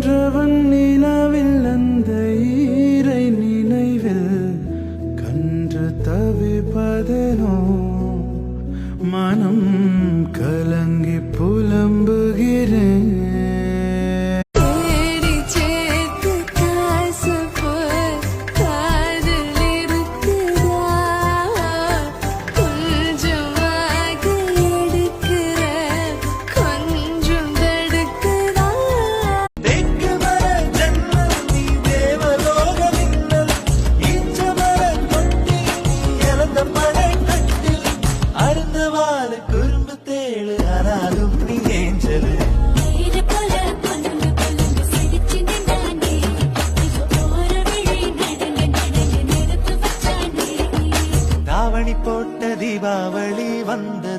கற்றவன் நிலவில் அந்த ஈரை நினைவில் கன்று தவிப்பதனோ மனம் கலங்கி புலம்புகிறேன். போட்ட தீபாவளி வந்தது.